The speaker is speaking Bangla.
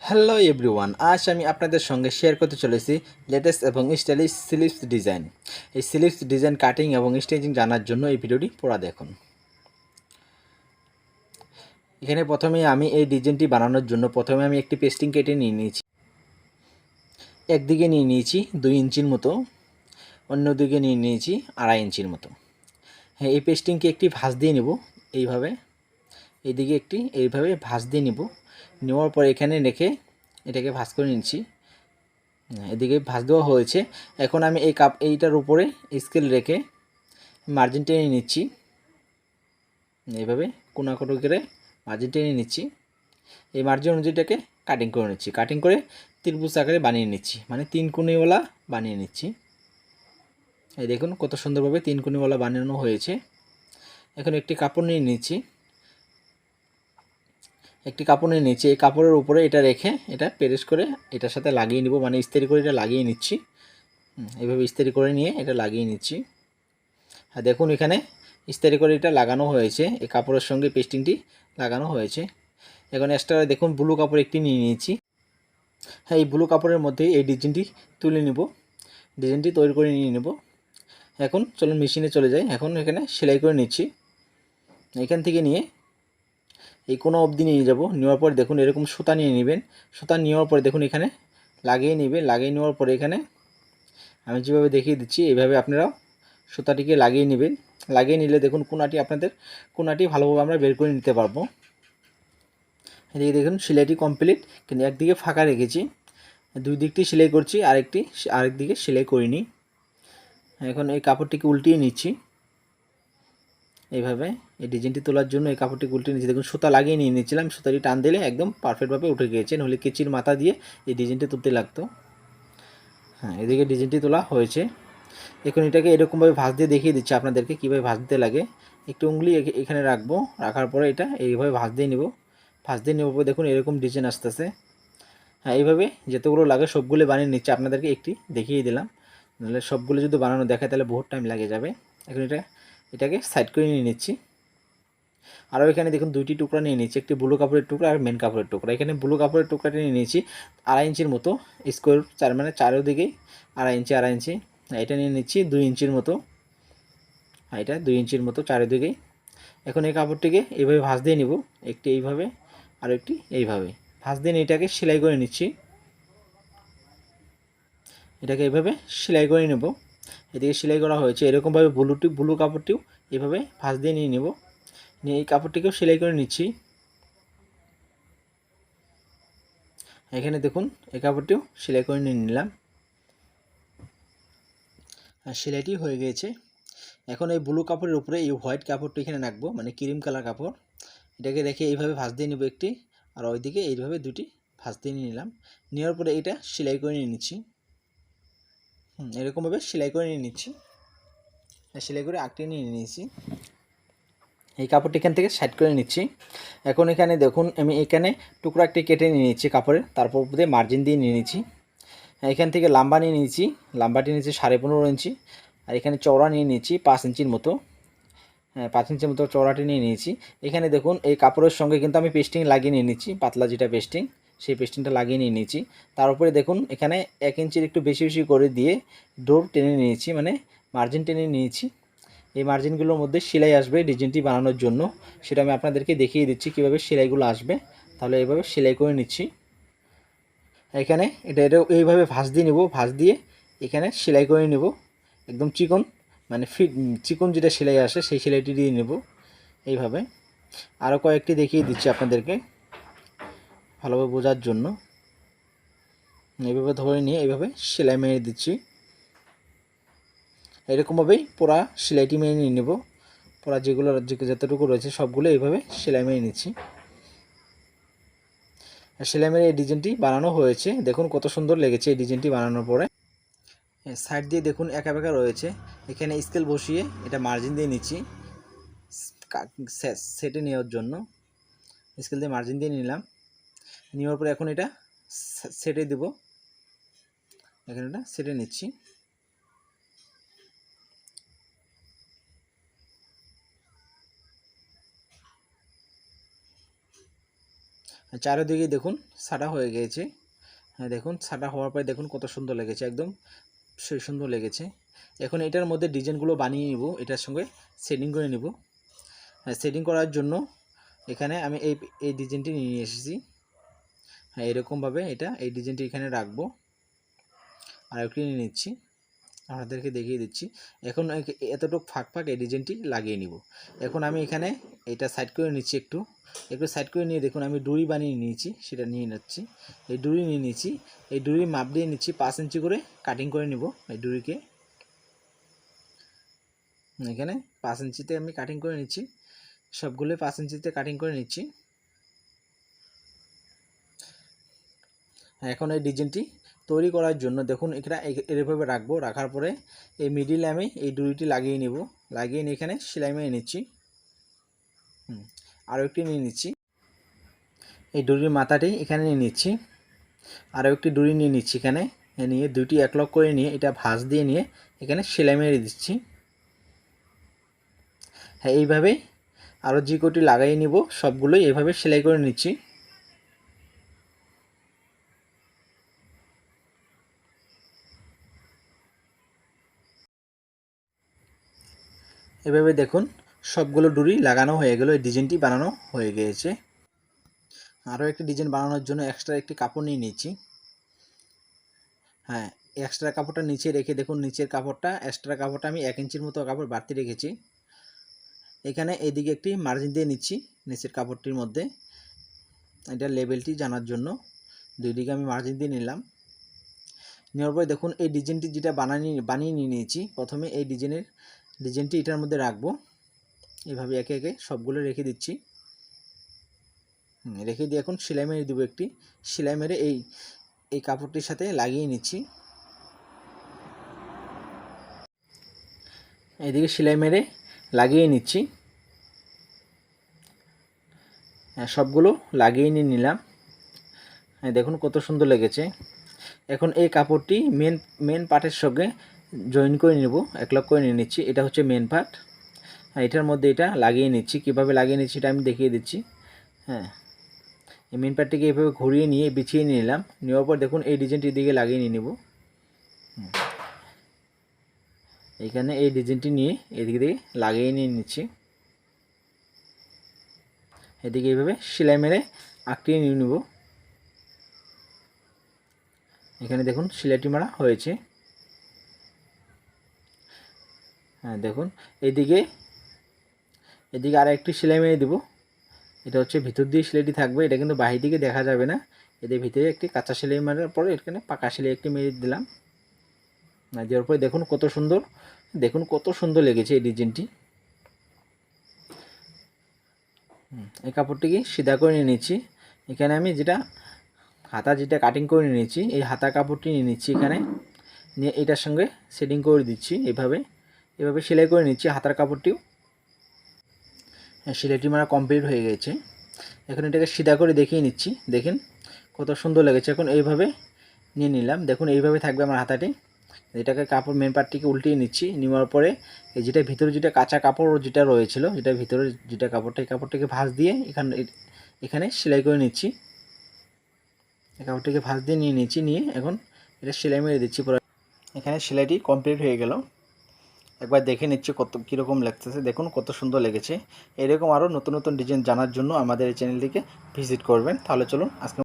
হ্যালো এভরিওয়ান, আজ আমি আপনাদের সঙ্গে শেয়ার করতে চলেছি লেটেস্ট এবং স্টাইলিশ স্লিভস ডিজাইন। এই স্লিভস ডিজাইন কাটিং এবং স্টিচিং জানার জন্য এই ভিডিওটি পুরো দেখুন। এখানে প্রথমে আমি এই ডিজাইনটি বানানোর জন্য প্রথমে আমি একটি পেস্টিং কেটে নিয়ে নিয়েছি। একদিকে নিয়ে নিয়েছি 2 ইঞ্চির মতো, অন্যদিকে নিয়ে নিয়েছি 2.5 ইঞ্চির মতো। হ্যাঁ, এই পেস্টিংকে একটি ভাঁজ দিয়ে নেব। এইভাবে এইদিকে একটি এইভাবে ভাঁজ দিয়ে নেব। নেওয়ার পর এখানে রেখে এটাকে ভাঁজ করে নিচ্ছি। এদিকে ভাঁজ দেওয়া হয়েছে। এখন আমি এইটার উপরে স্কেল রেখে মার্জিন টেনে নিচ্ছি। এইভাবে কোনাকুটো করে মার্জিন টেনে নিচ্ছি। এই মার্জিন অনুযায়ীটাকে কাটিং করে নিচ্ছি। কাটিং করে ত্রিভুজ আকারে বানিয়ে নিচ্ছি, মানে 3 কোণীওয়ালা বানিয়ে নিচ্ছি। এই দেখুন কত সুন্দরভাবে 3 কোণীওয়ালা বানানো হয়েছে। এখন একটি কাপড় নিয়ে নিচ্ছি। এই কাপড়ের উপরে এটা রেখে এটা প্রেস করে এটার সাথে লাগিয়ে নিব, মানে ইস্ত্রি করে এটা লাগিয়ে নিচ্ছি। এইভাবে ইস্ত্রি করে নিয়ে এটা লাগিয়ে নিচ্ছি। আর দেখুন এখানে ইস্ত্রি করে এটা লাগানো হয়েছে, এই কাপড়ের সঙ্গে পেস্টিংটি লাগানো হয়েছে। এখন এক্সট্রা দেখুন ব্লু কাপড় একটি নিয়ে নিয়েছি। হ্যাঁ, এই ব্লু কাপড়ের মধ্যে এই ডিজাইনটি তুলে নিব, ডিজাইনটি তৈরি করে নিয়ে নেব। এখন চলুন মেশিনে চলে যাই। এখন এখানে সেলাই করে নিচ্ছি। এখান থেকে নিয়ে এই কোনো অবধি নিয়ে যাব। নেওয়ার পর দেখুন এরকম সুতা নিয়ে নেবেন। সুতা নেওয়ার পরে দেখুন এখানে লাগিয়ে নেবে। লাগিয়ে নেওয়ার পরে এখানে আমি যেভাবে দেখিয়ে দিচ্ছি এইভাবে আপনারাও সুতাটিকে লাগিয়ে নেবেন। লাগিয়ে নিলে দেখুন কোনাটি ভালোভাবে আমরা বের করে নিতে পারবো। এদিকে দেখুন সেলাইটি কমপ্লিট, কিন্তু একদিকে ফাঁকা রেখেছি। দুই দিকটি সেলাই করছি, আরেকদিকে সেলাই করিনি। এখন এই কাপড়টিকে উল্টিয়ে নিচ্ছি। এইভাবে এই ডিজাইনটি তোলার জন্য এই কাপড়টিকে উল্টিয়ে নিচ্ছি। দেখুন সুতা লাগিয়ে নিয়ে নিয়েছিলাম, সুতাটি টান দিলে একদম পারফেক্টভাবে উঠে গিয়েছে, নাহলে কেচির মাথা দিয়ে এই ডিজাইনটি তুলতে লাগতো। হ্যাঁ, এদিকে ডিজাইনটি তোলা হয়েছে। এখন এটাকে এরকমভাবে ভাঁজ দিয়ে দেখিয়ে দিচ্ছি আপনাদেরকে কীভাবে ভাঁজ দিতে লাগে। একটু উংলি এখানে রাখবো, রাখার পরে এটা এইভাবে ভাঁজ দিয়ে নেব। ভাঁজ দিয়ে নেওয়ার পর দেখুন এরকম ডিজাইন আসতেছে। হ্যাঁ, এইভাবে যতগুলো লাগে সবগুলো বানিয়ে নিচ্ছে, আপনাদেরকে একটি দেখিয়ে দিলাম, নাহলে সবগুলো যদি বানানো দেখায় তাহলে বহুত টাইম লাগে যাবে। এখন এটাকে সাইড করে নিয়ে নিচ্ছি। আরও এখানে দেখুন দুইটি টুকরা নিয়ে নিচ্ছি, একটি ব্লু কাপড়ের টুকরা আর মেন কাপড়ের টুকরা। এখানে ব্লু কাপড়ের টুকরাটা নিয়ে নিয়েছি 2.5 ইঞ্চির মতো স্কোয়ার, মানে চারিদিকেই 2.5 ইঞ্চি। এটা নিয়ে নিচ্ছি 2 ইঞ্চির মতো, এটা 2 ইঞ্চির মতো চারিদিকেই। এখন এই কাপড়টিকে এইভাবে ভাঁজ দিয়ে নিব, একটি এইভাবে আর একটি এইভাবে ভাঁজ দিয়ে এটাকে সেলাই করে নিচ্ছি। এটাকে এইভাবে সেলাই করে নেব। এদিকে সেলাই করা হয়েছে। এরকমভাবে ব্লু কাপড়টিও এইভাবে ভাঁজ দিয়ে নিয়ে নেব। নিয়ে এই কাপড়টিকেও সেলাই করে নিচ্ছি। এখানে দেখুন এই কাপড়টিও সেলাই করে নিয়ে নিলাম, আর সেলাইটি হয়ে গিয়েছে। এখন এই ব্লু কাপড়ের উপরে এই হোয়াইট কাপড়টি এখানে রাখবো, মানে ক্রিম কালার কাপড়। এটাকে রেখে এইভাবে ভাঁজ দিয়ে নেব একটি, আর ওইদিকে এইভাবে দুটি ভাঁজ দিয়ে নিয়ে নিলাম। নেওয়ার পরে এটা সেলাই করে নিয়ে নিচ্ছি। এরকমভাবে সেলাই করে নিয়ে নিচ্ছি। সেলাই করে আঁকড়ে নিয়ে নিয়েছি। এই কাপড়টি এখান থেকে সাইড করে নিচ্ছি। এখন এখানে দেখুন আমি এখানে টুকরা একটি কেটে নিয়ে নিচ্ছি কাপড়ের, তারপর দিয়ে মার্জিন দিয়ে নিয়ে নিচ্ছি। এখান থেকে লাম্বা নিয়ে নিয়েছি, লাম্বাটি নিয়েছি 15.5 ইঞ্চি, আর এখানে চওড়া নিয়ে নিয়েছি 5 ইঞ্চির মতো। 5 ইঞ্চির মতো চওড়াটি নিয়ে নিয়েছি। এখানে দেখুন এই কাপড়ের সঙ্গে কিন্তু আমি পেস্টিং লাগিয়ে নিয়ে নিচ্ছি, পাতলা যেটা পেস্টিং, সেই পেস্টিংটা লাগিয়ে নিয়ে নিয়েছি। তার উপরে দেখুন এখানে 1 ইঞ্চির একটু বেশি বেশি করে দিয়ে ডোর টেনে নিয়েছি, মানে মার্জিন টেনে নিয়েছি। এই মার্জিনগুলোর মধ্যে সেলাই আসবে ডিজাইনটি বানানোর জন্য, সেটা আমি আপনাদেরকে দেখিয়ে দিচ্ছি কীভাবে সেলাইগুলো আসবে। তাহলে এইভাবে সেলাই করে নিচ্ছি। এখানে এটা এইভাবে ভাঁজ দিয়ে নেব, ভাঁজ দিয়ে এখানে সেলাই করে নেব একদম চিকন, মানে চিকন যেটা সেলাই আসে সেই সেলাইটি দিয়ে নেব এইভাবে। আরও কয়েকটি দেখিয়ে দিচ্ছি আপনাদেরকে ভালোভাবে বোঝার জন্য। এইভাবে ধরে নিয়ে এইভাবে সেলাই মেরে দিচ্ছি। এরকমভাবেই পুরা সেলাইটি মেরে নিয়ে নেব। পুরা যেগুলো যতটুকু রয়েছে সবগুলো এইভাবে সেলাই মেরে নিচ্ছি। সেলাই মেরে এই ডিজাইনটি বানানো হয়েছে। দেখুন কত সুন্দর লেগেছে এই ডিজাইনটি বানানোর পরে। সাইড দিয়ে দেখুন একা বেঁকা রয়েছে, এখানে স্কেল বসিয়ে এটা মার্জিন দিয়ে নিচ্ছি সেটে নেওয়ার জন্য। স্কেল দিয়ে মার্জিন দিয়ে নিলাম, নেওয়ার পরে এখন এটা সেটে দেব। এখানে এটা সেটে নিচ্ছি। চারিদিকে দেখুন ছাটা হয়ে গিয়েছে। হ্যাঁ দেখুন ছাটা হওয়ার পরে দেখুন কত সুন্দর লেগেছে, একদম সেই সুন্দর লেগেছে। এখন এটার মধ্যে ডিজাইনগুলো বানিয়ে নিব, এটার সঙ্গে সেটিং করে নিব। হ্যাঁ সেটিং করার জন্য এখানে আমি এই ডিজাইনটি নিয়ে এসেছি। হ্যাঁ এরকমভাবে এই ডিজাইনটি এখানে রাখবো। আর একটি নিয়ে নিচ্ছি, আপনাদেরকে দেখিয়ে দিচ্ছি। এখন এতটুকু ফাঁক এই ডিজাইনটি লাগিয়ে নিব। এখন আমি এখানে এটা সাইড করে নিচ্ছি, একটু সাইড করে নিয়ে দেখুন আমি ডুরি বানিয়ে নিয়েছি, সেটা নিয়ে নিচ্ছি। এই ডুরি নিয়ে নিচ্ছি, এই ডুরি মাপ দিয়ে নিচ্ছি 5 ইঞ্চি করে কাটিং করে নিব। এই ডুরিকে এখানে 5 ইঞ্চিতে আমি কাটিং করে নিচ্ছি, সবগুলো 5 ইঞ্চিতে কাটিং করে নিচ্ছি। এখন এই ডিজাইনটি তৈরি করার জন্য দেখুন এখানে এভাবে রাখবো, রাখার পরে এই মিডিলে আমি এই ডুরিটি লাগিয়ে নিব, লাগিয়ে নিয়ে এখানে সেলাই মেরে নিচ্ছি। আরও একটি নিয়ে নিচ্ছি, এই ডুরির মাথাটি এখানে নিয়ে নিচ্ছি। আরও একটি ডুরি নিয়ে নিচ্ছি, এখানে নিয়ে দুটি একলগ করে নিয়ে এটা ভাঁজ দিয়ে নিয়ে এখানে সেলাই মেরে দিচ্ছি। হ্যাঁ এইভাবে আরও যে কটি লাগাই নিব সবগুলোই এভাবে সেলাই করে নিচ্ছি। এভাবে দেখুন সবগুলো ডুরি লাগানো হয়ে গেল, এই ডিজাইনটি বানানো হয়ে গিয়েছে। আরও একটি ডিজাইন বানানোর জন্য এক্সট্রা একটি কাপড় নিয়ে নিচ্ছি। হ্যাঁ এক্সট্রা কাপড়টা নিচে রেখে দেখুন নিচের কাপড়টা এক্সট্রা কাপড়টা আমি 1 ইঞ্চির মতো কাপড় বাড়তি রেখেছি। এখানে এদিকে একটি মার্জিন দিয়ে নিচ্ছি নিচের কাপড়টির মধ্যে, এটা লেভেলটি জানার জন্য দুই দিকে আমি মার্জিন দিয়ে নিলাম। নেওয়ার পরে দেখুন এই ডিজাইনটি যেটা বানিয়ে নিয়ে নিয়েছি, প্রথমে এই ডিজাইনটি এটার মধ্যে রাখবো। এভাবে একে একে সবগুলো রেখে দিচ্ছি। রেখে দিয়ে এখন সেলাই মেরে দেবো, একটি সেলাই মেরে এই কাপড়টির সাথে লাগিয়ে নিচ্ছি। এইদিকে সেলাই মেরে লাগিয়ে নিচ্ছি। সবগুলো লাগিয়ে নিয়ে নিলাম। দেখুন কত সুন্দর লেগেছে। এখন এই কাপড়টি মেন পার্টের সঙ্গে জয়েন করে নেব, একলগ করে নিয়ে নিচ্ছি। এটা হচ্ছে মেন পার্ট, এটার মধ্যে এটা লাগিয়ে নিচ্ছি। কিভাবে লাগিয়ে নিচ্ছি এটা আমি দেখিয়ে দিচ্ছি। হ্যাঁ এই মেন পার্টটিকে এভাবে ঘুরিয়ে নিয়ে বিছিয়ে নিলাম, নেওয়ার পর দেখুন এই ডিজাইনটির দিকে লাগিয়ে নিয়ে নেব। এখানে এই ডিজাইনটি নিয়ে এদিকে দিকে লাগিয়ে নিয়ে নিচ্ছি। এদিকে এইভাবে সেলাই মেরে আঁকড়িয়ে নিয়ে নেব। এখানে দেখুন সেলাইটি মারা হয়েছে। হ্যাঁ দেখুন এদিকে আর একটি সেলাই মেরে দেবো। এটা হচ্ছে ভিতর দিয়ে সেলাইটি থাকবে, এটা কিন্তু বাহির দিকে দেখা যাবে না। এদের ভিতরে একটি কাঁচা সেলাই মারার পরে এখানে পাকা সেলাই একটি মেরে দিলাম। দেওয়ার পরে দেখুন কত সুন্দর লেগেছে এই ডিজাইনটি। এই কাপড়টিকে সিধা করে নিয়ে নিচ্ছি। এখানে আমি হাতা কাটিং করে নিয়েছি, এই হাতা কাপড়টি নিয়ে নিচ্ছি, এখানে নিয়ে এটার সঙ্গে সেটিং করে দিচ্ছি। এভাবে সেলাই করে নিচ্ছি হাতার কাপড়টিও। সেলাইটি মারা কমপ্লিট হয়ে গেছে। এখন এটাকে সিধা করে দেখিয়ে নিচ্ছি, দেখেন কত সুন্দর লেগেছে। এখন এইভাবে নিয়ে নিলাম, দেখুন এইভাবে থাকবে আমার হাতাটি। এটাকে কাপড় মেন পার্টটিকে উল্টিয়ে নিচ্ছি, নেওয়ার পরে এই ভিতরে কাঁচা কাপড় যেটা রয়েছিল, ভিতরে কাপড়টা, এই কাপড়টাকে ভাঁজ দিয়ে এখানে সেলাই করে নিচ্ছি। এই কাপড়টাকে ভাঁজ দিয়ে নিয়ে নিচ্ছি, নিয়ে এখন এটা সেলাই মেরে দিচ্ছি পুরো। এখানে সেলাইটি কমপ্লিট হয়ে গেল। একবার দেখে নিচ্ছি কীরকম লাগতেছে, দেখুন কত সুন্দর লেগেছে। এরকম আরও নতুন নতুন ডিজাইন জানার জন্য আমাদের এই চ্যানেলটিকে ভিজিট করবেন। তাহলে চলুন আজকে